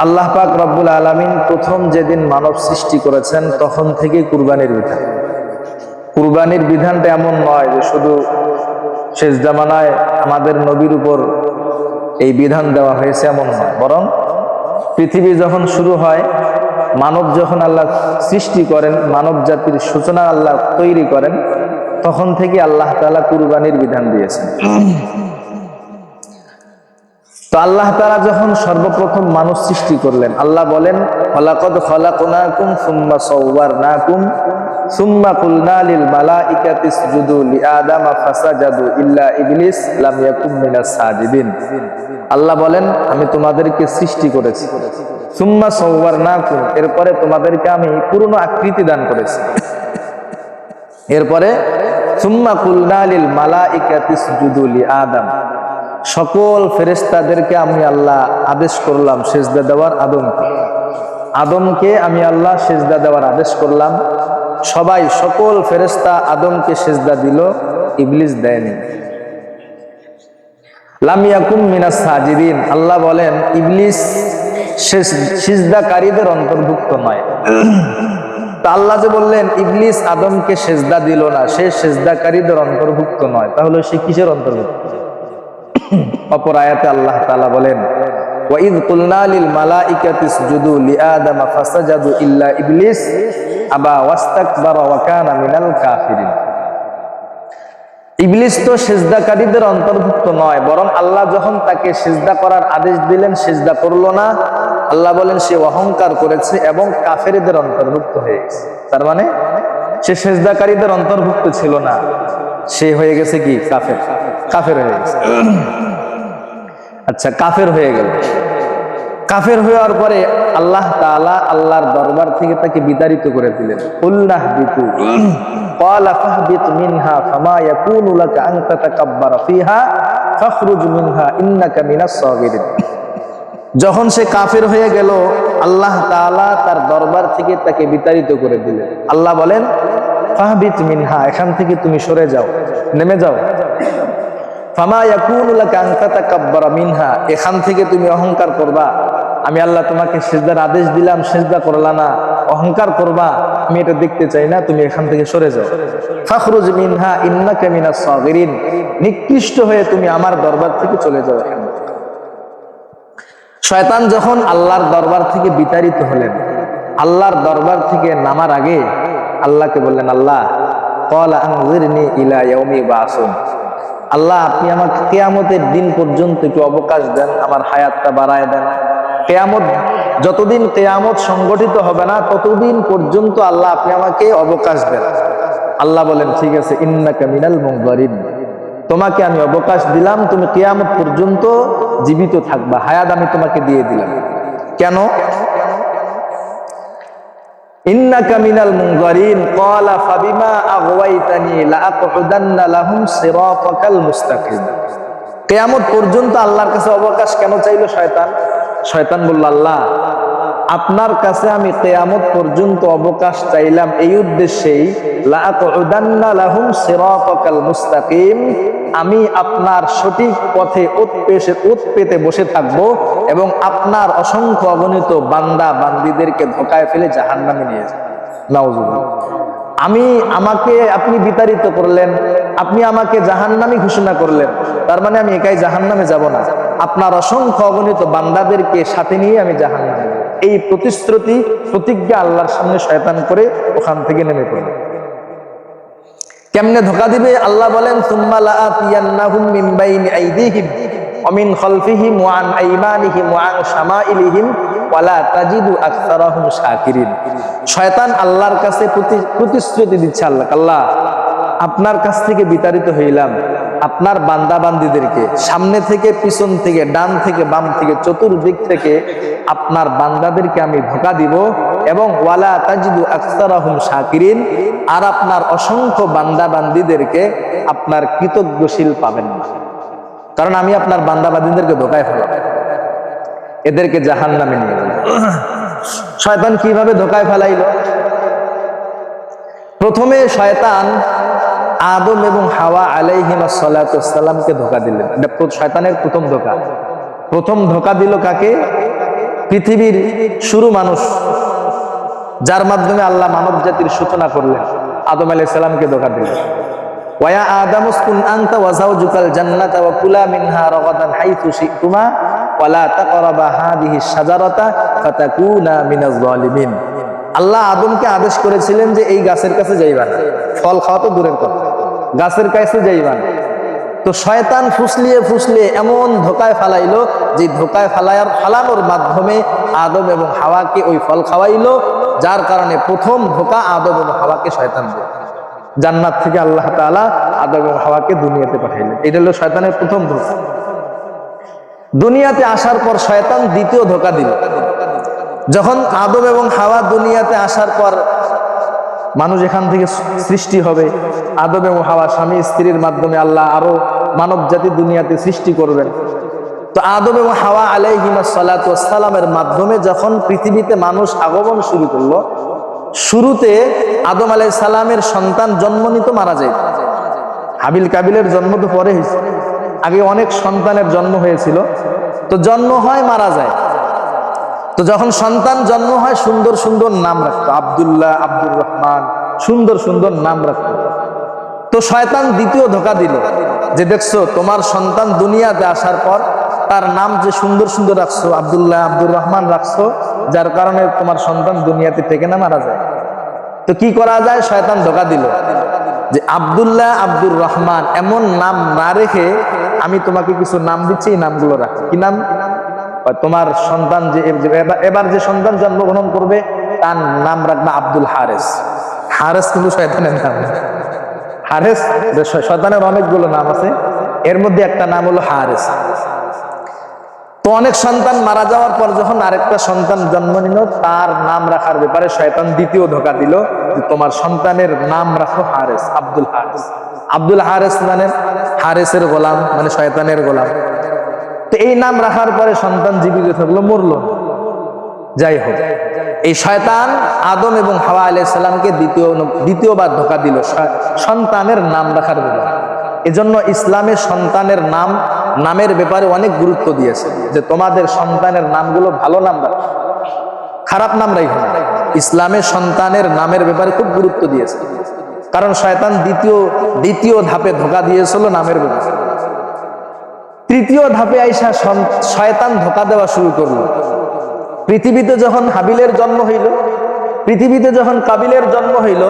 আল্লাহ পাক রব্বুল আলামিন প্রথম যেদিন মানব সৃষ্টি করেছেন তখন থেকে কুরবানির বিধান। কুরবানির বিধানটা এমন নয় যে শুধু শেষ জামানায় আমাদের নবীর উপর এই বিধান দেওয়া হয়েছে, এমন নয়। বরং পৃথিবী যখন শুরু হয়, মানব যখন আল্লাহ সৃষ্টি করেন, মানব জাতির সূচনা আল্লাহ তৈরি করেন, তখন থেকে আল্লাহ তাআলা কুরবানির বিধান দিয়েছেন। তো আল্লাহ তাআলা যখন সর্বপ্রথম মানুষ সৃষ্টি করলেন, আল্লাহ বলেন ওয়ালাকাদ খালাকনাকুম সুম্মা সাওয়ারনাকুম সুম্মা কুলনা লিল মালাইকাতি ইসজুদু লিআদামা ফাসাজাদু ইল্লা ইবলিস লাম ইয়াকুম মিনাস সাজিদিন। আল্লাহ বলেন আমি তোমাদেরকে সৃষ্টি করেছি, সুম্মা সাওয়ারনাকুম, এরপরে তোমাদেরকে আমি পূর্ণ আকৃতি দান করেছি, এরপরে সুম্মা কুলনা লিল মালাইকাতি ইসজুদু লিআদাম, সকল ফেরেশতাদেরকে আমি আল্লাহ আদেশ করলাম সিজদা দেওয়ার। আদমকে আমি আল্লাহ সিজদা দেওয়ার আদেশ করলাম। সবাই সকল ফেরেশতা আদমকে সিজদা দিল, ইবলিস দেয়নি। লাম ইয়াকুম মিনাস সাজিদিন, আল্লাহ বলেন ইবলিস সিজদাকারীদের অন্তর্ভুক্ত নয়। তা আল্লাহ যে বললেন ইবলিস আদমকে সিজদা দিল না, সে সিজদাকারীদের অন্তর্ভুক্ত নয়, তাহলে সে কিসের অন্তর্ভুক্ত? অপর আয়াতে আল্লাহ তাআলা বলেন ওয়াইদ কুলনা লিল মালাইকাতি ইসজুদু লিআদামা ফাসাজাদু ইল্লা ইবলিস আবা ওয়াস্তাকবারা ওয়া কানা মিনাল কাফিরিন। ইবলিস তো সিজদাকারীদের অন্তর্ভুক্ত নয়, বরং আল্লাহ যখন তাকে সিজদা করার আদেশ দিলেন সিজদা করলো না। আল্লাহ বলেন সে অহংকার করেছে এবং কাফেরদের অন্তর্ভুক্ত হয়ে গেছে। তার মানে সে সিজদাকারীদের অন্তর্ভুক্ত ছিল না, সে হয়ে গেছে কি কাফের হয়ে গেছে। আচ্ছা, কাফের হয়ে গেল। কাফের হওয়ার পরে আল্লাহ তাআলা আল্লাহর দরবার থেকে তাকে বিতাড়িত করে দিলেন। কুলনাহবিতু ক্বালা ফাহবিত মিনহা ফামা ইয়াকুনু লাকা আন তাতাকাব্বারা ফিহা ফাখরুজ মিনহা ইন্নাকা মিনাস সাগিরিন। যখন সে কাফের হয়ে গেল, আল্লাহ তাআলা তার দরবার থেকে তাকে বিতাড়িত করে দিলেন। আল্লাহ বলেন ফাহবিত মিনহা, এখান থেকে তুমি সরে যাও, নেমে যাও। ফামা ইয়াকুনু লাকা আন তাতাকাব্বারা মিনহা, এখান থেকে তুমি অহংকার করবা। আমি আল্লাহ তোমাকে সিজদার আদেশ দিলাম, সিজদা করলা না, অহংকার করবা, আমি এটা দেখতে চাই না, তুমি এখান থেকে সরে যাও। ফাখরুজ মিনহা ইন্নাকা মিনাস সাগিরিন, নিকৃষ্ট হয়ে তুমি আমার দরবার থেকে চলে যাও। শয়তান যখন আল্লাহর দরবার থেকে বিতাড়িত হলেন, আল্লাহর দরবার থেকে নামার আগে আল্লাহকে বললেন আল্লাহ ক্বালা আনজিরনি ইলা ইয়াউমি বাসুন, আল্লাহ আপনি আমাকে কিয়ামতের দিন পর্যন্ত একটু অবকাশ দেন, আমার হায়াতটা বাড়ায় দেন। কিয়ামত যতদিন কিয়ামত সংগঠিত হবে না ততদিন পর্যন্ত আল্লাহ আপনি আমাকে অবকাশ দেন। আল্লাহ বলেন ঠিক আছে, ইন্নাকা মিনাল মুনজারিন, তোমাকে আমি অবকাশ দিলাম, তুমি কিয়ামত পর্যন্ত জীবিত থাকবা, হায়াত আমি তোমাকে দিয়ে দিলাম। কেন? ইন্নাকা মিনাল মুনজারিন ক্বালা ফাবিমা আগওয়াইতানি লাআকউদান্না লাহুম সিরাতাকাল মুস্তাকিম। কিয়ামত পর্যন্ত আল্লাহর কাছে অবকাশ কেন চাইলো শয়তান? শয়তান বলল আল্লাহ আপনার কাছে আমি কিয়ামত পর্যন্ত অবকাশ চাইলাম এই উদ্দেশ্যেই, লাআকউদান্না লাহুম সিরাতাকাল মুস্তাকিম, আমি আপনার সঠিক পথে ওত পেতে বসে থাকব এবং আপনার অসংখ্য অগণিত বান্দা বান্দীদেরকে ধোঁকায় ফেলে জাহান্নামে নিয়ে যাব। নাউজুবিল্লাহ। আমাকে আপনি বিতাড়িত করলেন, আপনি আমাকে জাহান্নামী ঘোষণা করলেন, তার মানে আমি একাই জাহান্নামে যাব না, আপনার অসংখ্য অগণিত বান্দাদেরকে সাথে নিয়ে আমি জাহান্নামে। এই প্রতিজ্ঞা আল্লাহর সামনে শয়তান করে ওখান থেকে নেমে পড়ল। কেমনে ধোঁকা দিবে? আল্লাহ বলেন সুম্মা লাআতিয়ান্নাহুম মিন বাইনি আইদিহিম ওয়া মিন খালফিহিম ওয়া আন আইমানিহিম ওয়া আন শামাইলিহিম ওয়া লা তাজিদু আকসারাহুম শাকিরিন। শয়তান আল্লাহর কাছে প্রতিশ্রুতি দিচ্ছে, আল্লাহ আপনার কাছ থেকে বিতাড়িত হইলাম, আপনার বান্দা বান্দীদেরকে সামনে থেকে পিছন থেকে ডান থেকে বাম থেকে চতুর্দিক থেকে আপনার বান্দাদেরকে আমি ধোঁকা দিব এবং ওয়ালা তাজিদু আকসারাহুম শাকিরিন, আর আপনার অসংখ্য বান্দা বান্দীদেরকে আপনার কৃতজ্ঞশীল পাবেন না, কারণ আমি আপনার বান্দা বান্দীদেরকে ধোঁকায় ফেলাম, এদেরকে জাহান্নামে নিয়ে যাব। শয়তান কিভাবে ধোঁকায় ফেলাইলো? প্রথমে শয়তান আদম এবং হাওয়া আলাইহিমা সালাতু ওয়াসসালামকে ধোঁকা দিলেন। এটা শয়তানের প্রথম ধোঁকা। প্রথম ধোঁকা দিল কাকে? পৃথিবীর শুরু মানুষ, যার মাধ্যমে আল্লাহ মানব জাতির সূচনা করলেন, আদম আলাইহিস সালামকে ধোঁকা দিলেন। ওয়া আদামু উসকুন আনতা ওয়া যাওজুকাল জান্নাতা ওয়া কুলা মিনহা রাগাদান হাইথু শি'তুমা ওয়া লা তাকরাবা হাদিহি শাজারাতা ফাতাকুনা মিনাজ জালিমিন। আল্লাহ আদমকে আদেশ করেছিলেন যে এই গাছের কাছে যাইবা না, ফল খাওয়া তো দূরের কথা, গাছের কাছে যাইবা না। তো শয়তান ফুসলিয়ে ফুসলিয়ে এমন ধোকায় ফালাইলো যে ধোকায় ফালানোর মাধ্যমে আদম এবং হাওয়াকে ওই ফল খাওয়াইলো, যার কারণে প্রথম ধোকা আদম এবং হাওয়াকে শয়তান দিল। জান্নাত থেকে আল্লাহ তাআলা আদম এবং হাওয়াকে দুনিয়াতে পাঠাইলেন। এটা হলো শয়তানের প্রথম ধোকা। দুনিয়াতে আসার পর শয়তান দ্বিতীয় ধোকা দিল। যখন আদম এবং হাওয়া দুনিয়াতে আসার পর মানুষ এখান থেকে সৃষ্টি হবে, আদম এবং হাওয়া স্বামী স্ত্রীর মাধ্যমে আল্লাহ আরো মানব জাতি দুনিয়াতে সৃষ্টি করবেন। তো আদম এবং হাওয়া আলাইহিমাস সালাতু ওয়াস সালামের মাধ্যমে যখন পৃথিবীতে মানুষ আগমন শুরু করলো, শুরুতে আদম আলাইহিস সালামের সন্তান জন্ম নিত, মারা যায়। হাবিল কাবিলের জন্ম তো পরে হয়েছে, আগে অনেক সন্তানের জন্ম হয়েছিল। তো জন্ম হয়, মারা যায়। তো যখন সন্তান জন্ম হয় সুন্দর সুন্দর নাম রাখতো, আব্দুল্লাহ, আব্দুর রহমান, সুন্দর সুন্দর নাম রাখতো। তো শয়তান দ্বিতীয় ধোকা দিল যে দেখছো তোমার সন্তান দুনিয়াতে আসার পর তার নাম যে সুন্দর সুন্দর রাখছো, আব্দুল্লাহ, আব্দুর রহমান রাখছো, যার কারণে তোমার সন্তান দুনিয়াতে থেকে না মারা যায়। তো কি করা যায়? শয়তান ধোকা দিল যে আব্দুল্লাহ, আব্দুর রহমান এমন নাম না রেখে আমি তোমাকে কিছু নাম দিচ্ছি, এই নামগুলো রাখো। কি নাম? তোমার সন্তান যে এবার যে সন্তান জন্মগ্রহণ করবে তার নাম রাখবে আব্দুল হারেস। হারেস কিন্তু শয়তানের নাম। হারেস শয়তানের অনেকগুলো নাম আছে, এর মধ্যে একটা নাম হলো হারেস। তো অনেক সন্তান মারা যাওয়ার পর যখন আরেকটা সন্তান জন্ম নিল, তার নাম রাখার ব্যাপারে শয়তান দ্বিতীয় ধোকা দিল যে তোমার সন্তানের নাম রাখো হারেস, আব্দুল হারেস। আব্দুল হারেস মানে হারেসের গোলাম, মানে শয়তানের গোলাম। তো এই নাম রাখার পরে সন্তান জীবিত থাকলো, মরলো। যাই হোক, এই শয়তান আদম এবং হাওয়া আলাইহিস সালামকে দ্বিতীয়বার ধোকা দিল সন্তানের নাম রাখার ব্যাপারে। এজন্য ইসলামে সন্তানের নামের ব্যাপারে অনেক গুরুত্ব দিয়েছে যে তোমাদের সন্তানের নামগুলো ভালো নাম রাখো, খারাপ নাম রাখো না। ইসলামে সন্তানের নামের ব্যাপারে খুব গুরুত্ব দিয়েছে, কারণ শয়তান দ্বিতীয় ধাপে ধোকা দিয়েছিল নামের ব্যাপারে। তৃতীয় ধাপে আইসা শয়তান ধোকা দেওয়া শুরু করলো। পৃথিবীতে যখন হাবিলের জন্ম হইল, পৃথিবীতে যখন কাবিলের জন্ম হইল,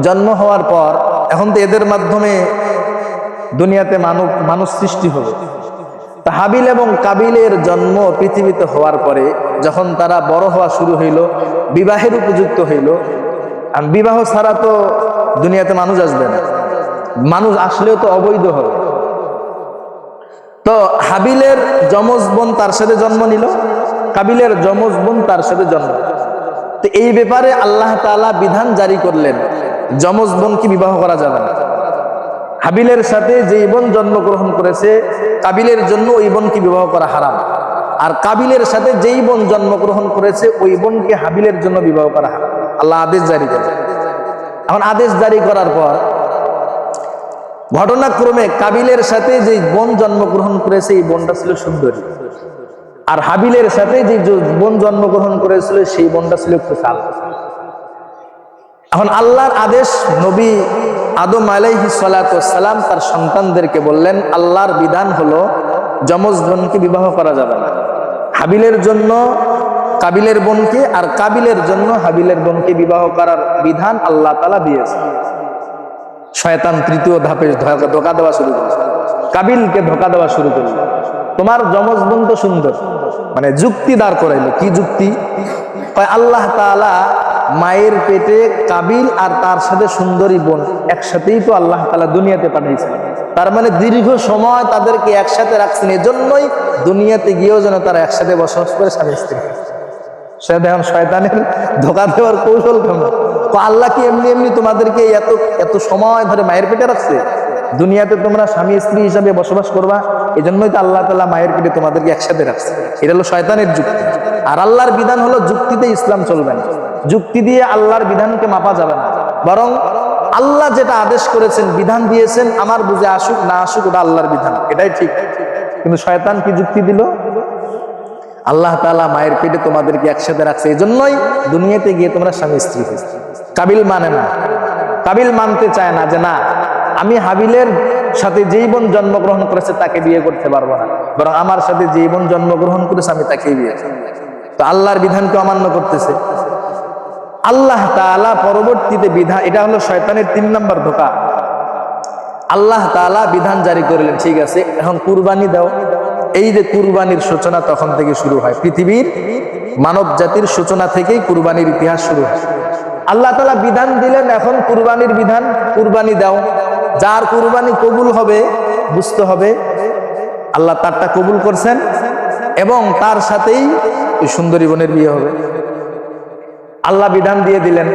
জন্ম হওয়ার পর এখন তো এদের মাধ্যমে দুনিয়াতে মানুষ সৃষ্টি হবে। তা হাবিল এবং কাবিলের জন্ম পৃথিবীতে হওয়ার পরে যখন তারা বড় হওয়া শুরু হইল, বিবাহের উপযুক্ত হইল। আর বিবাহ ছাড়া তো দুনিয়াতে মানুষ আসবে না, মানুষ আসলেও তো অবৈধ হবে। তো হাবিলের যমজ বোন তার সাথে জন্ম নিল, কাবিলের যমজ বোন তার সাথে জন্ম। তো এই ব্যাপারে আল্লাহ তাআলা বিধান জারি করলেন, যমজ বোনকে বিবাহ করা যাবে না। হাবিলের সাথে যে বোন জন্মগ্রহণ করেছে কাবিলের জন্য ওই বোনকে বিবাহ করা হারাম, আর কাবিলের সাথে যেই বোন জন্মগ্রহণ করেছে ওই বোনকে হাবিলের জন্য বিবাহ করা হারাম। আল্লাহ আদেশ জারি করেন। এখন আদেশ জারি করার পর ঘটনাক্রমে কাবিলের সাথে যে বোন জন্মগ্রহণ করেছে এই বোনটা ছিল সুন্দরী, আর হাবিলের সাথে যে বোন জন্মগ্রহণ করেছিল সেই বোনটা ছিল একটু কাল। এখন আল্লাহর আদেশ, নবী আদম আলাইহিস সালাতু ওয়াস সালাম তার সন্তানদেরকে বললেন, আল্লাহর বিধান হলো যমজ বোনকে বিবাহ করা যাবে না। হাবিলের জন্য কাবিলের বোনকে, আর কাবিলের জন্য হাবিলের বোনকে বিবাহ করার বিধান আল্লাহ তাআলা দিয়েছে। শয়তান তৃতীয় ধাপে ধোকা দেওয়া শুরু করল, কাবিলকে ধোকা দেওয়া শুরু করল। তোমার যমজ বোন তো সুন্দর, মানে যুক্তি দাঁড় করাইলো। কি যুক্তি? আল্লাহ তাআলা মায়ের পেটে কাবিল আর তার সাথে সুন্দরী বোন একসাথেই তো আল্লাহ তাআলা দুনিয়াতে পাঠিয়েছেন। তার মানে দীর্ঘ সময় তাদেরকে একসাথে রাখছেন, এজন্যই দুনিয়াতে গিয়েও যেন তারা একসাথে বসবাস করে স্বামী স্ত্রী। সে দেখুন শয়তানের ধোকা দেওয়ার কৌশল কেমন। আল্লাহ কি এমনি এমনি তোমাদেরকে এত সময় ধরে মায়ের পেটে রাখছে? দুনিয়াতে তোমরা স্বামী স্ত্রী হিসাবে বসবাস করবা, এই জন্যই তো আল্লাহ তাআলা মায়ের পেটে তোমাদেরকে একসাথে রাখছে। এটা হলো শয়তানের যুক্তি। আর আল্লাহর বিধান হলো যুক্তিতে ইসলাম চলবে না, যুক্তি দিয়ে আল্লাহর বিধানকে মাপা যাবে না। বরং আল্লাহ যেটা আদেশ করেছেন, বিধান দিয়েছেন, আমার বুঝে আসুক না আসুক ওটা আল্লাহর বিধান, এটাই ঠিক। কিন্তু শয়তান কি যুক্তি দিল? আল্লাহ তাআলা মায়ের পেটে তোমাদেরকে একসাথে রাখছে, এই জন্যই দুনিয়াতে গিয়ে তোমরা স্বামী স্ত্রী হয়েছে। কাবিল মানে না, কাবিল মানতে চায় না যে না, আমি হাবিলের সাথে যেই বোন জন্মগ্রহণ করেছে তাকে বিয়ে করতে পারবো না, বরং আমার সাথে যেই বোন জন্মগ্রহণ করেছে আমি তাকেই বিয়ে করব। তো আল্লাহর বিধানকে অমান্য করতেছে। আল্লাহ তাআলা পরবর্তীতে বিধান, এটা হলো শয়তানের 3 নম্বর ধোঁকা। আল্লাহ তাআলা বিধান জারি করলেন, ঠিক আছে এখন কুরবানি দাও। এই যে কুরবানির সূচনা তখন থেকে শুরু হয়, পৃথিবীর মানব জাতির সূচনা থেকেই কুরবানির ইতিহাস শুরু হয়। আল্লাহ তাআলা বিধান দিলেন, এখন কুরবানির বিধান, কুরবানি দাও। যার কুরবানি কবুল হবে বুঝতে হবে আল্লাহ তারটা কবুল করছেন এবং তার সাথেই ওই সুন্দরী বোনের বিয়ে হবে। আল্লাহ বিধান দিয়ে দিলেন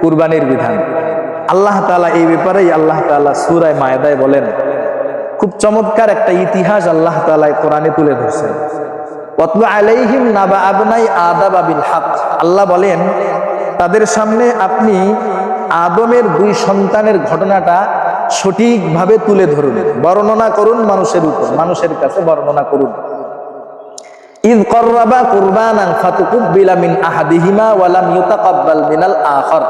কুরবানির বিধান। আল্লাহ তাআলা এই ব্যাপারেই আল্লাহ তাআলা সূরা মায়েদায় বলেন, খুব চমৎকার একটা ইতিহাস আল্লাহ তাআলা কোরআনে তুলে ধরছেন। ওয়াতলু আলাইহিম নাবা আবনাই আদম বিল হক। আল্লাহ বলেন তাদের সামনে আপনি আদমের 2 সন্তানের ঘটনাটা সঠিকভাবে তুলে ধরুন, বর্ণনা করুন মানুষের উপর, মানুষের কাছে বর্ণনা করুন। ইয কররাবা কুরবানান ফাতুকুব্বিলা মিন আহাদিহিমা ওয়া লাম ইউতাকাব্বাল মিনাল আখার।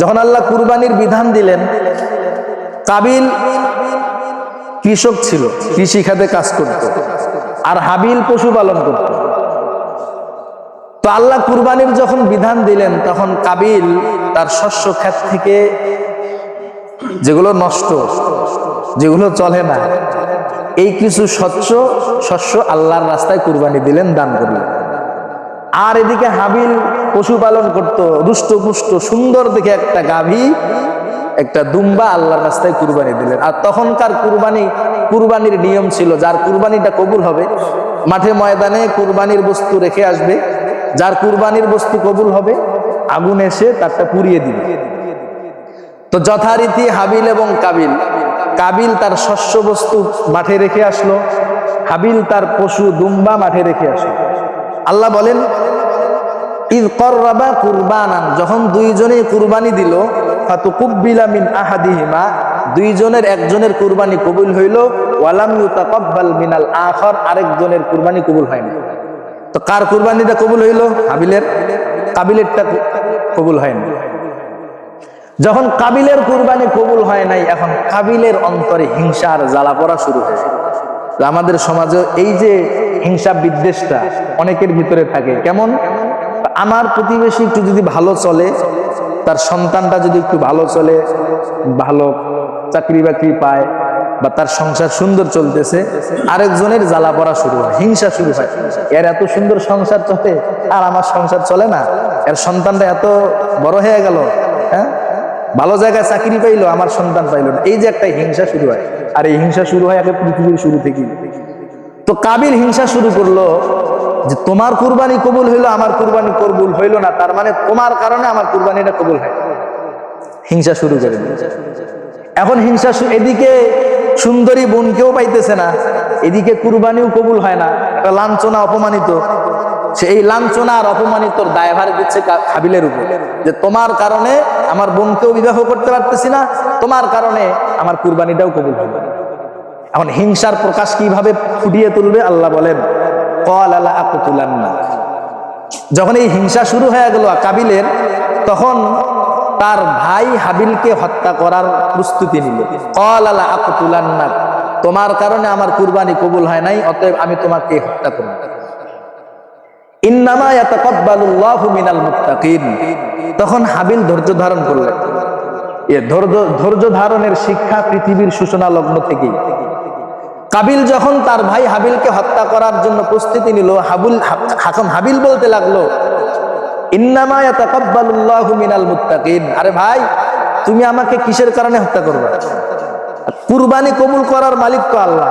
যখন আল্লাহ কুরবানির বিধান দিলেন, কাবিল কৃষক ছিল, কৃষি খাতে কাজ করত, আর হাবিল পশুপালন করত। তো আল্লাহ কুরবানির যখন বিধান দিলেন তখন কাবিল তার শস্য ক্ষেত থেকে যেগুলো নষ্ট, যেগুলো চলে না, এই কিছু শস্য আল্লাহর রাস্তায় কুরবানি দিলেন, দান করলেন। আর এদিকে হাবিল পশুপালন করত, রুষ্টপুষ্ট সুন্দর দেখে একটা গাভী, একটা দুম্বা আল্লাহর রাস্তায় কুরবানি দিলেন। আর তখনকার কুরবানির নিয়ম ছিল, যার কুরবানিটা কবুল হবে মাঠে ময়দানে কুরবানির বস্তু রেখে আসবে, যার কুরবানির বস্তু কবুল হবে আগুন এসে তারটা পুড়িয়ে দিবে। তো যথারীতি হাবিল এবং কাবিল তার শস্য বস্তু মাঠে রেখে আসলো, হাবিল তার পশু দুম্বা মাঠে রেখে আসলো। আল্লাহ বলেন ইয কররাবা কুরবানান, যখন দুইজনেই কুরবানি দিল, ফাতুকুব্বিলা মিন আহাদিহিমা, দুইজনের একজনের কুরবানি কবুল হইল, ওয়ালাম ইউতাকাব্বাল মিনাল আখার, আরেকজনের কুরবানি কবুল হয়নি। তো কার কুরবানিটা কবুল হইল? হাবিলের। কাবিলেরটা কবুল হয়নি। যখন কাবিলের কুরবানি কবুল হয় নাই, এখন কাবিলের অন্তরে হিংসার জ্বালা পড়া শুরু হয়েছে। আমাদের সমাজে এই যে হিংসা বিদ্বেষটা অনেকের ভিতরে থাকে। কেমন? আমার প্রতিবেশী একটু যদি ভালো চলে, তার সন্তানটা যদি একটু ভালো চলে, ভালো চাকরি বাকরি পায়, বা তার সংসার সুন্দর চলতেছে, আরেকজনের জ্বালা পড়া শুরু হয়, হিংসা শুরু হয়। এর এত সুন্দর সংসার চলে আর আমার সংসার চলে না, এর সন্তানটা এত বড় হয়ে গেল, হ্যাঁ ভালো জায়গায় চাকরি পাইলো, আমার সন্তান পাইলো না, এই যে একটা হিংসা শুরু হয়। আর এই হিংসা শুরু হয় আগে পৃথিবীর শুরু থেকেই। তো কাবিল হিংসা শুরু করলো যে তোমার কুরবানি কবুল হইলো, আমার কুরবানি কবুল হইলো না, তার মানে তোমার কারণে আমার কুরবানিটা কবুল হয়। হিংসা শুরু করে দিল। এখন হিংসা, এদিকে সুন্দরী বোনকেও পাইতেছে না, এদিকে কুরবানিও কবুল হয় না, একটা লাঞ্ছনা, অপমানিত। সে এই লাঞ্ছনা আর অপমানিতর দায়ভার দিচ্ছে হাবিলের উপর, যে তোমার কারণে আমার বোনকেও বিবাহ করতে পারতেছি না, তোমার কারণে আমার কুরবানিটাও কবুল হবে। এখন হিংসার প্রকাশ কিভাবে ফুটিয়ে তুলবে? আল্লাহ বলেন ক্বালা লা আকতুলান্না। যখন এই হিংসা শুরু হয়ে গেল কাবিলের, তখন তার ভাই হাবিলকে হত্যা করার প্রস্তুতি নিল। ক্বালা লা আকতুলান্না, তোমার কারণে আমার কুরবানি কবুল হয় নাই, অতএব আমি তোমাকে হত্যা করব। ইন্নামা ইয়াতাকাব্বালুল্লাহু মিনাল মুত্তাকিন। তখন হাবিল ধৈর্য ধারণ করলেন। এই ধৈর্য ধারণের শিক্ষা পৃথিবীর সূচনা লগ্ন থেকেই। কাবিল যখন তার ভাই হাবিলকে হত্যা করার জন্য প্রস্তুতি নিল, হাবিল বলতে লাগলো ইন্নামা ইয়াতাকাব্বালুল্লাহু মিনাল মুত্তাকিন। আরে ভাই, তুমি আমাকে কিসের কারণে হত্যা করবে? কুরবানি কবুল করার মালিক তো আল্লাহ।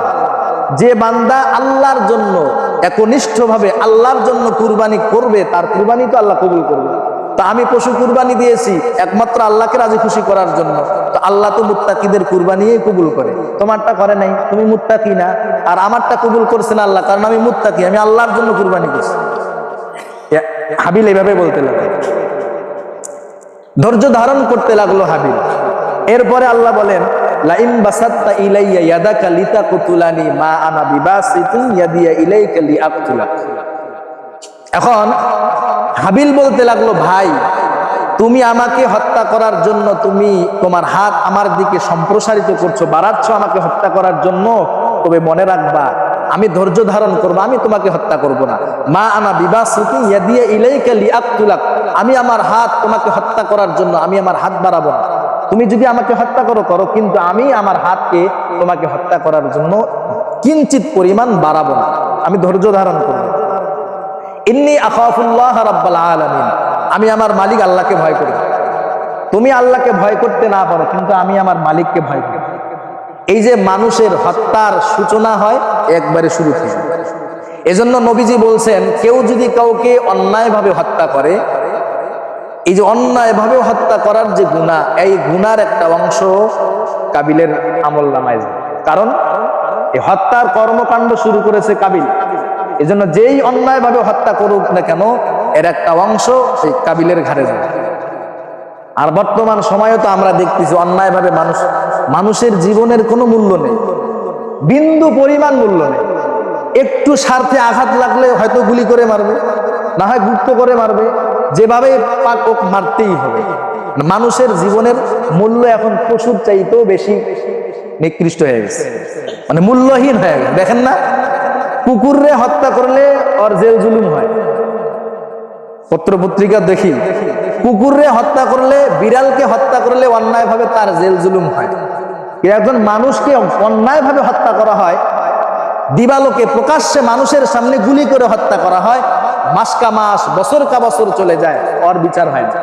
যে বান্দা আল্লাহর জন্য একনিষ্ঠভাবে আল্লাহর জন্য কুরবানি করবে, তার কুরবানি তো আল্লাহ কবুল করবে। তো আমি পশু কুরবানি দিয়েছি একমাত্র আল্লাহকে রাজি খুশি করার জন্য, তো আল্লাহ তো মুত্তাকিদের কুরবানিই কবুল করে, তোমারটা করে নাই, তুমি মুত্তাকি না। আর আমারটা কবুল করছেন আল্লাহ, কারণ আমি মুত্তাকি, আমি আল্লাহর জন্য কুরবানি করছি। হাবিল এভাবে বলতে লাগলো, ধৈর্য ধারণ করতে লাগলো হাবিল। এরপরে আল্লাহ বলেন লাইন বাসাত্তা ইলাইয়া ইয়াদাকা লিতাকতুলানি মা আনা বিবাসিতুন ইয়াদিয়া ইলাইকা লিআকতুলাক। এখন হাবিল বলতে লাগলো, ভাই তুমি আমাকে হত্যা করার জন্য তুমি তোমার হাত আমার দিকে সম্প্রসারিত করছো, বাড়াচ্ছ আমাকে হত্যা করার জন্য। তবে মনে রাখবা, আমি ধৈর্য ধারণ করবো, আমি তোমাকে হত্যা করব না। মা আনা বিবাসুতি ইয়াদিয়া ইলাইকা লিআকতুলাক, আমি আমার হাত তোমাকে হত্যা করার জন্য আমি আমার হাত বাড়াবো না। তুমি যদি আমাকে হত্যা করো করো, কিন্তু আমি আমার হাতকে তোমাকে হত্যা করার জন্য কিঞ্চিত পরিমাণ বাড়াবো না, আমি ধৈর্য ধারণ করবো। ইন্নী আখাফুল্লাহ রাব্বাল আলামিন, আমি আমার মালিক আল্লাহকে ভয় করি। তুমি আল্লাহকে ভয় করতে না পারো, কিন্তু আমি আমার মালিককে ভয় করি। এই যে মানুষের হত্যার সূচনা হয় একবারে শুরু থেকে। এজন্য নবীজি বলছেন, কেউ যদি কাউকে অন্যায়ভাবে হত্যা করে, এই যে অন্যায়ভাবে হত্যা করার যে গুনাহ, এই গুনার একটা অংশ কাবিলের আমলনামায় যায়। কারণ এই হত্যার কর্মকাণ্ড শুরু করেছে কাবিল। এজন্য যেই অন্যায়ভাবে হত্যা করুক না কেন, এর একটা অংশ সেই কাবিলের ঘাড়ে যায়। আর বর্তমান সময়ে তো আমরা দেখতেছি অন্যায়ভাবে মানুষের জীবনের কোনো মূল্য নেই, বিন্দু পরিমাণ মূল্য নেই। একটু স্বার্থে আঘাত লাগলে হয়তো গুলি করে মারবে, না হয় গুপ্ত করে মারবে, যেভাবে পাক ওক মারতেই হবে। মানুষের জীবনের মূল্য এখন পশুর চাইতেও বেশি নিকৃষ্ট হয়ে গেছে, মানে মূল্যহীন হয়ে গেছে। দেখেন না, কুকুররে হত্যা করলে ওর জেল জুলুম হয়, পত্র পত্রিকা দেখি। কুকুররে হত্যা করলে, বিড়ালকে হত্যা করলে অন্যায়ভাবে তার জেল জুলুম হয়। একজন মানুষকে অন্যায়ভাবে হত্যা করা হয়, দিবালোকে প্রকাশ্যে মানুষের সামনে গুলি করে হত্যা করা হয়, মাস কা মাস বছর কা বছর চলে যায়, ওর বিচার হয় না।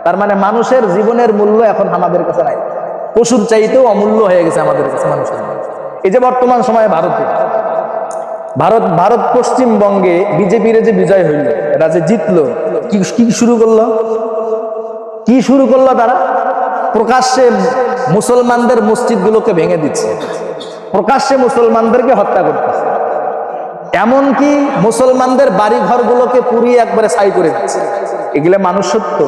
তার মানে মানুষের জীবনের মূল্য এখন আমাদের কাছে নাই, পশুর চাইতেও অমূল্য হয়ে গেছে আমাদের কাছে মানুষের। এই যে বর্তমান সময়ে ভারত পশ্চিমবঙ্গে বিজেপির যে বিজয় হইল, এরা যে জিতলো, কি শুরু করলো তারা? প্রকাশ্যে মুসলমানদের মসজিদগুলোকে ভেঙে দিচ্ছে, প্রকাশ্যে মুসলমানদেরকে হত্যা করতেছে, এমনকি মুসলমানদের বাড়ি ঘরগুলোকে পুড়িয়ে একবারে ছাই করে দিচ্ছে। এগুলো মানুষ সত্য?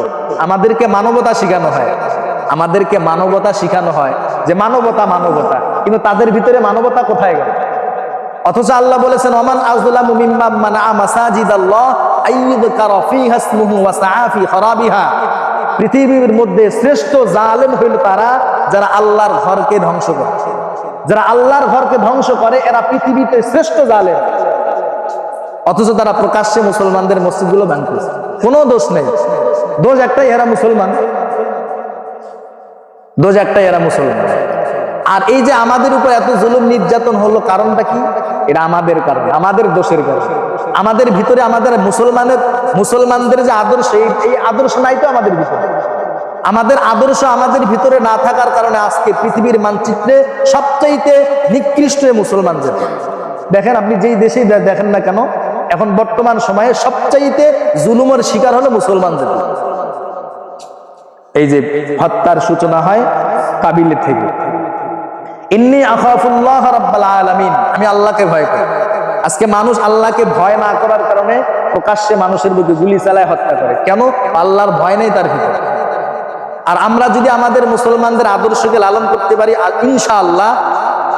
আমাদেরকে মানবতা শিখানো হয়, আমাদেরকে মানবতা শিখানো হয় যে মানবতা, কিন্তু তাদের ভিতরে মানবতা কোথায় গেল? অথচ আল্লাহ বলেছেন, ওমান আযলামু মিম্মান মানাআ মাসাজিদাল্লাহ আইয়ুযকারা ফীহা ইসমুহু ওয়া সাআ ফী খারাবিহা। পৃথিবীর মধ্যে শ্রেষ্ঠ জালেম হইল তারা যারা আল্লাহর ঘরকে ধ্বংস করে। যারা আল্লাহর ঘরকে ধ্বংস করে এরা পৃথিবীতে শ্রেষ্ঠ জালেম। অথচ তারা প্রকাশ্যে মুসলমানদের মসজিদগুলো ভাঙতেছে, কোনো দোষ নেই। দোষ একটাই, এরা মুসলমান। আর এই যে আমাদের উপর এত জুলুম নির্যাতন হলো, কারণটা কি? এটা আমাদের কারণে, আমাদের দোষের কারণে। আমাদের ভিতরে আমাদের মুসলমানদের যে আদর্শ, এই আদর্শ নাই তো আমাদের ভিতরে। আমাদের আদর্শ আমাদের ভিতরে না থাকার কারণে আজকে পৃথিবীর মানচিত্রে সবচাইতে নিকৃষ্ট মুসলমানদের। দেখেন, আপনি যেই দেশেই দেখেন না কেন, এখন বর্তমান সময়ে সবচাইতে জুলুমের শিকার হলো মুসলমানদের। এই যে হত্যার সূচনা হয় কাবিল থেকে। ইন্নী আখাফুল্লাহ রাব্বাল আলামিন, আমি আল্লাহকে ভয় করি। আজকে মানুষ আল্লাহকে ভয় না করার কারণে প্রকাশ্যে মানুষের বুকে গুলি চালায় হত্যা করে। কেন? আল্লাহর ভয় নেই তার ভিতরে। আর আমরা যদি আমাদের মুসলমানদের আদর্শকে লালন করতে পারি, ইনশাআল্লাহ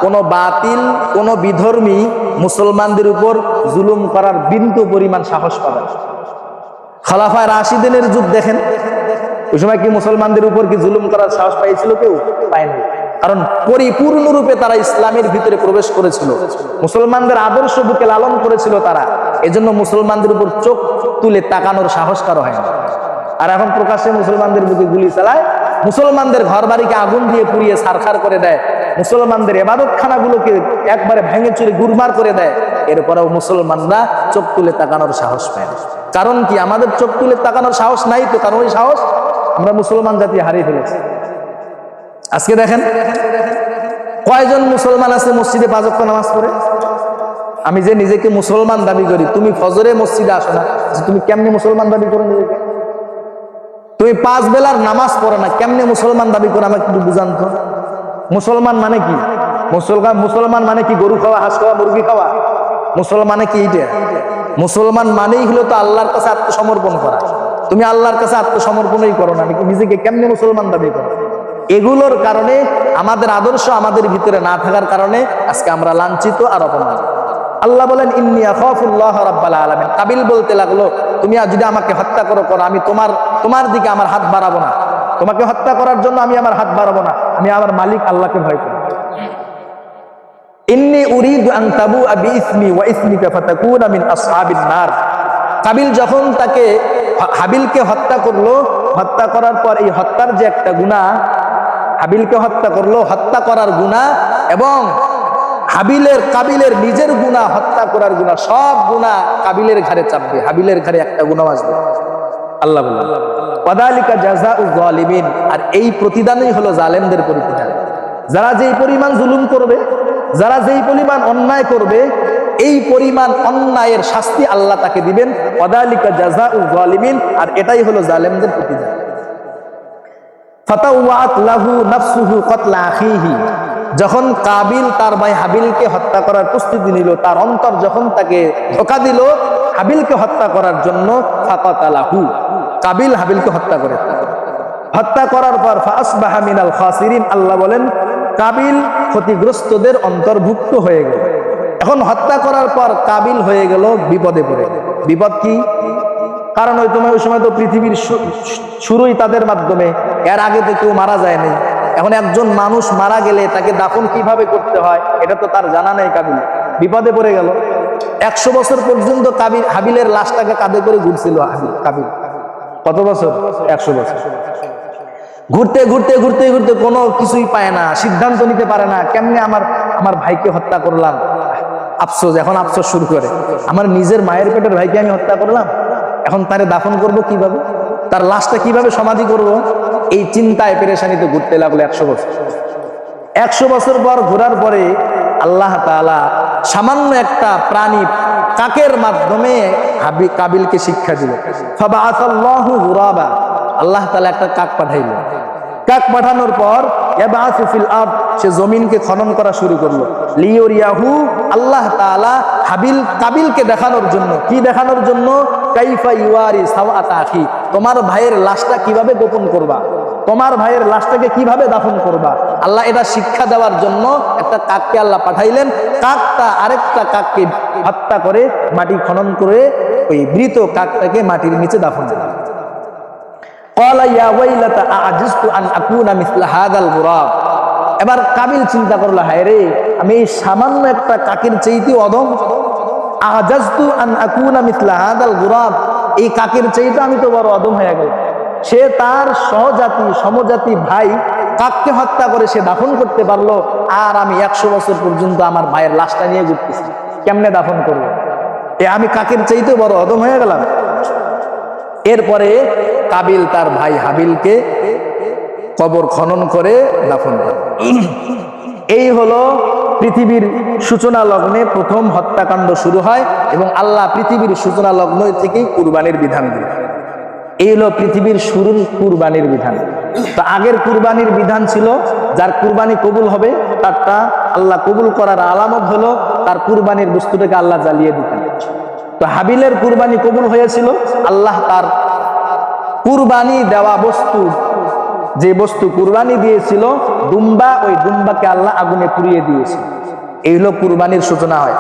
কোনো বাতিল, কোনো বিধর্মী মুসলমানদের উপর জুলুম করার বিন্দু পরিমাণ সাহস পাবে না। খলাফায়ে রাশিদিনের যুগ দেখেন, ওই সময় কি মুসলমানদের উপর কি জুলুম করার সাহস পাইছিল? কেউ পায়নি। কারণ পরিপূর্ণরূপে তারা ইসলামের ভিতরে প্রবেশ করেছিল, মুসলমানদের আদর্শ বুকে লালন করেছিল তারা। এজন্য মুসলমানদের উপর চোখ তুলে তাকানোর সাহস কারো হয় না। আর এখন প্রকাশ্যে মুসলমানদের বুকে গুলি চালায়, মুসলমানদের ঘর বাড়িকে আগুন দিয়ে পুড়িয়ে ছারখার করে দেয়, মুসলমানদের ইবাদতখানাগুলোকে একবারে ভেঙে চুরে গুরমার করে দেয়। এরপরেও মুসলমানরা চোখ তুলে তাকানোর সাহস পায় না। কারণ কি? আমাদের চোখ তুলে তাকানোর সাহস নাই তো। কারণ ওই সাহস আমরা মুসলমান জাতি হারিয়ে ফেলেছি। আজকে দেখেন কয়জন মুসলমান আছে মসজিদে 5 ওয়াক্ত নামাজ পড়ে? আমি যে নিজেকে মুসলমান দাবি করি, তুমি ফজরে মসজিদে আসো না, তুমি কেমনে মুসলমান দাবি করো নিজেকে? তুমি 5 বেলার নামাজ পড়ো না, কেমনে মুসলমান দাবি করো? আমাকে একটু বুঝান তো। মুসলমান মানে কি? মুসলমান মানে কি গরু খাওয়া, হাঁস খাওয়া, মুরগি খাওয়া? মুসলমান মানে কি? এটা মুসলমান মানেই হলো তো আল্লাহর কাছে আত্মসমর্পণ করা। তুমি আল্লাহর কাছে আত্মসমর্পণই করো না, নিজেকে কেমনে মুসলমান দাবি করো? এগুলোর কারণে, আমাদের আদর্শ আমাদের ভিতরে না থাকার কারণে আজকে আমরা লাঞ্ছিত আর অপমানিত। আল্লাহ বলেন ইন্নী আখাফুল্লাহ রাব্বাল আলামিন। কাবিল বলতে লাগলো, তুমি যদি আমাকে হত্যা করো আমি তোমার দিকে আমার হাত বাড়াবো না, তোমাকে হত্যা করার জন্য আমি আমার হাত বাড়াবো না, আমি আমার মালিক আল্লাহকে ভয় করি। ইন্নী উরিদু আন তাবুআ বিইসমি ওয়া ইসমিকা ফাতাকুনা মিন আসহাবিন নার। কাবিল যখন তাকে হাবিলকে হত্যা করলো, হত্যা করার পর এই হত্যার যে একটা গুনাহ, হাবিলকে হত্যা করলো, হত্যা করার গুনাহ এবং কাবিলের নিজের গুনাহ, হত্যা করার গুনাহ, সব গুনাহ কাবিলের ঘাড়ে চাপবে, হাবিলের ঘাড়ে একটা গুনাহ আসবে। আল্লাহ বলেন ওয়াদালিকা জাযাউয যালিমিন। আর এই প্রতিদানই হলো জালেমদের প্রতিদান। যারা যেই পরিমাণ জুলুম করবে, যারা যেই পরিমাণ অন্যায় করবে, এই পরিমাণ অন্যায়ের শাস্তি আল্লাহ তাকে দিবেন। ওয়াদালিকা জাযাউয যালিমিন। আর এটাই হলো জালেমদের প্রতিদান। ফাতাওয়াত লাহু নাফসুহু কতলা আখিহি। যখন কাবিল তার ভাই হাবিলকে হত্যা করার প্রস্তুতি নিল, তার অন্তর যখন তাকে ধোঁকা দিল হাবিলকে হত্যা করার জন্য, ফাকাতালাহু, কাবিল হাবিলকে হত্যা করে। হত্যা করার পর ফাসবাহা মিনাল খাসিরিন। আল্লাহ বলেন কাবিল ক্ষতিগ্রস্তদের অন্তর্ভুক্ত হয়ে গেল। এখন হত্যা করার পর কাবিল হয়ে গেল বিপদে পড়ে। বিপদ কি? কারণ ওই সময় তো পৃথিবীর শুরুই তাদের মাধ্যমে, এর আগে তো কেউ মারা যায়নি। এখন একজন মানুষ মারা গেলে তাকে দাফন কিভাবে করতে হয় এটা তো তার জানা নেই। কাবিল বিপদে পড়ে গেল। 100 বছর পর্যন্ত হাবিলের লাশটাকে কাঁধে করে ঘুরছিল কাবিল। কত বছর? 100 বছর। ঘুরতে ঘুরতে ঘুরতে ঘুরতে কোনো কিছুই পায় না, সিদ্ধান্ত নিতে পারে না, কেমনে আমার ভাইকে হত্যা করলাম। আফসোস, এখন আফসোস শুরু করে, আমার নিজের মায়ের পেটের ভাইকে আমি হত্যা করলাম, এখন তারে দাফন করব কিভাবে, তার লাশটা কিভাবে সমাধি করব, এই চিন্তায় পেরেশানিতে ঘুরতে লাগলো 100 বছর। 100 বছর পর ঘোরার পরে আল্লাহ তাআলা সামান্য একটা প্রাণী কাকের মাধ্যমে কাবিলকে শিক্ষা দিল। ফাবাআসাল্লাহু গুরাবা। আল্লাহ তাআলা একটা কাক পাঠাইল। কাক পাঠানোর পর ইয়াবাসু ফিল আরদ, সে জমিনকে খনন করা শুরু করলো। লিউরিয়াহু, আল্লাহ তাআলা কাবিলকে দেখানোর জন্য, কি দেখানোর জন্য? কাইফা ইউয়ারি সাওআতা আখি, তোমার ভাইয়ের লাশটা কিভাবে গোপন করবা, তোমার ভাইয়ের লাশটাকে কিভাবে দাফন করবা। আল্লাহ এটা শিক্ষা দেওয়ার জন্য একটা কাককে আল্লাহ পাঠাইলেন। কাকটা আরেকটা কাককে হত্যা করে মাটি খনন করে ওই মৃত কাকটাকে মাটির নিচে দাফন দিলেন। ক্বালা ইয়া ওয়াইলাতা আ'জিজতু আন আকুনা মিসলা হাযাল গুরাব। এবার কাবিল চিন্তা করলো, হায় রে, আমি এই সামান্য একটা কাকের চাইতে অধম। আ'জাজতু আন আকুনা মিসলা হাযাল গুরাব, এই কাকের চাইতে আমি তো বড় অধম হয়ে গেল। সে তার সমজাতি ভাই কাককে হত্যা করে সে দাফন করতে পারলো, আর আমি 100 বছর পর্যন্ত আমার ভাইয়ের লাশটা নিয়ে ঘুরতেছি, কেমনে দাফন করবো? আমি কাকের চাইতে বড় অধম হয়ে গেলাম। এরপরে কাবিল তার ভাই হাবিলকে কবর খনন করে দাফন করে। এই হলো পৃথিবীর সূচনা লগ্নে প্রথম হত্যাকাণ্ড শুরু হয়, এবং আল্লাহ পৃথিবীর সূচনা লগ্ন থেকেই কুরবানির বিধান দিলেন। এই হলো পৃথিবীর শুরুর কুরবানির বিধান। তো আগের কুরবানির বিধান ছিল যার কুরবানি কবুল হবে তারটা আল্লাহ কবুল করার আলামত হলো তার কুরবানির বস্তুটাকে আল্লাহ জ্বালিয়ে দিতেন। তো হাবিলের কুরবানি কবুল হয়েছিল, আল্লাহ তার কুরবানি দেওয়া বস্তু, যে বস্তু কুরবানি দিয়েছিল দুম্বা, ওই দুম্বাকে আল্লাহ আগুনে পুড়িয়ে দিয়েছিল। এই হলো কুরবানির সূচনা হয়।